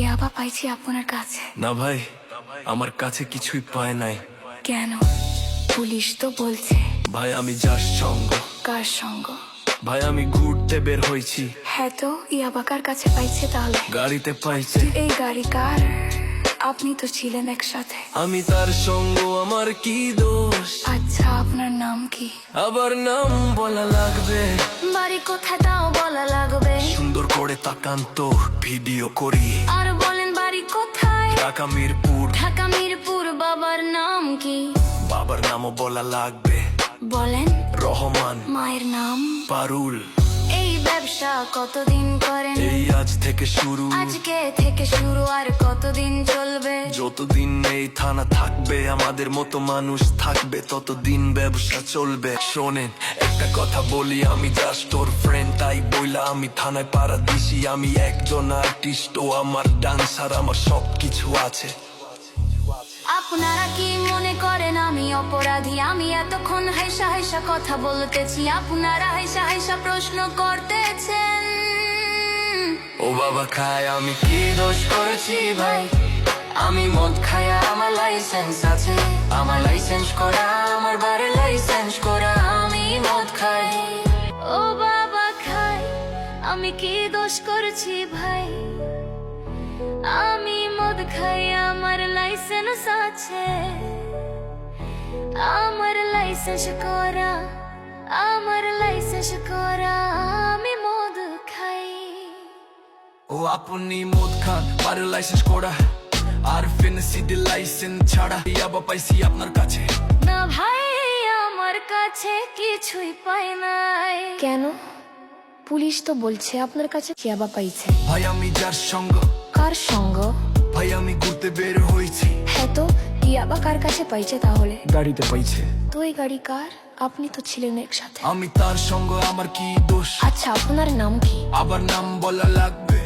ইয়াবা পাইছি আপনার কাছে। না ভাই, আমার কাছে কিছুই পায় নাই। কেন? পুলিশ তো বলছে। ভাই আমি যার সঙ্গ। কার সঙ্গ? ভাই আমি ঘুরতে বের হয়েছি। হ্যাঁ তো ইয়াবা কার কাছে পাইছে তাহলে? গাড়িতে পাইছে। এই গাড়ি কার? আপনি তো ছিলেন একসাথে। আমি তার সঙ্গ, আমার কি দোষ? আচ্ছা আপনার নাম কি? আবার নাম বলা লাগবে? বাড়ি কোথায় তাও বলা লাগবে? সুন্দর করে তাকান তো, ভিডিও করি। আর বলেন বাড়ি কোথায়? ঢাকা মিরপুর। ঢাকা মিরপুর। বাবার নাম কি? বাবার নামও বলা লাগবে। বলেন। রহমান। মায়ের নাম? পারুল। এই ব্যবসা কতদিন করেন? এই আজ থেকে শুরু। আজকে থেকে শুরু, আর কতদিন চলবে? যতদিন এই থানা থাকবে, আমাদের মতো মানুষ থাকবে, ততদিন ব্যবসা চলবে। শোনেন একটা কথা বলি, আমি জাস্ট ওর ফ্রেন্ড, তাই বইলা আমি থানায় পাড়া দিছি। আমি একজন আর্টিস্ট, ও আমার ডান্সার, আমার সবকিছু আছে। আপনারা কি মনে করেন আমি অপরাধী? আমি এতক্ষণ হাইসা হাইসা কথা বলতেছি, আপনারা হাইসা হাইসা প্রশ্ন করতেছেন। ও বাবা খায়, আমি কি দোষ করেছি ভাই? আমি মদ খাই, আমার লাইসেন্স আছে, আমার লাইসেন্স করা, আমার বাড়ির লাইসেন্স করা। আমি মদ খাই। ও বাবা খাই, আমি কি দোষ করেছি ভাই? আমি মদ খাই, আমার লাইসেন্স আছে, আমার লাইসেন্স করা, আমার লাইসেন্স করা। আমি মদ খাই। ও আপনি মদ খান, আর লাইসেন্স করা, আর ফেন্সিডি লাইসেন্স ছাড়া ইয়াবা পাইছি আপনার কাছে। না ভাই, আমার কাছে কিছুই পাই নাই। কেন? পুলিশ তো বলছে আপনার কাছে ইয়াবা পাইছে। ভাই আমি যার সঙ্গ। কার সঙ্গ? ভাই আমি ঘুরতে বের হয়েছি। হ্যাঁ তো ইয়াবা কার কাছে পাইছে তাহলে? গাড়িতে পাইছে। তো এই গাড়ি কার? আপনি তো ছিলেন একসাথে। আমি তার সঙ্গ, আমার কি দোষ? আচ্ছা আপনার নাম কি? আবার নাম বলা লাগবে?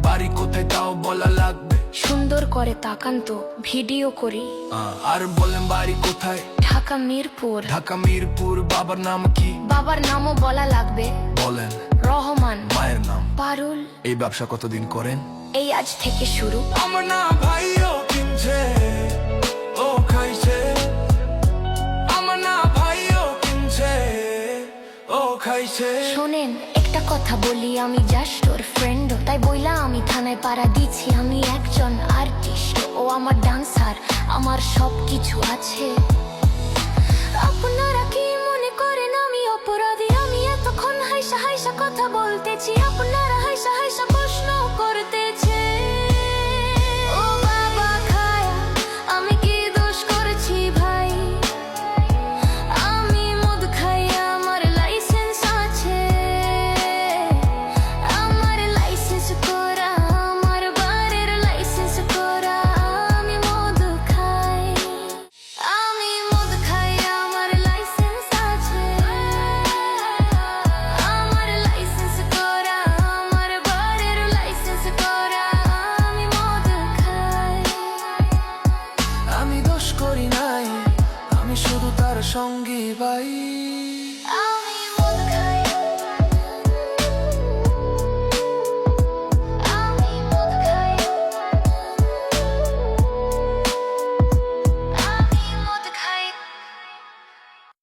বাড়ি কোথায় তাও বলা লাগবে? সুন্দর করে তাকান তো, ভিডিও করি। আর বলেন বাড়ি কোথায়? ঢাকা মিরপুর। ঢাকা মিরপুর। বাবার নাম কি? বাবার নামও বলা লাগবে। বলেন। রহমান। মায়ের নাম? পারুল। এই ব্যবসা কতদিন করেন? এই আজ থেকে শুরু। আমার না ভাইও কিনছে, ও খাইছে। আমার না ভাইও কিনছে, ও খাইছে। শোনেন একটা কথা বলি, আমি জাস্ট ওর ফ্রেন্ড, তাই বইলা আমি থানায় পাড়া দিচ্ছি। আমি একজন আর্টিস্ট, ও আমার ডান্সার, আমার সবকিছু আছে। আপনারা কি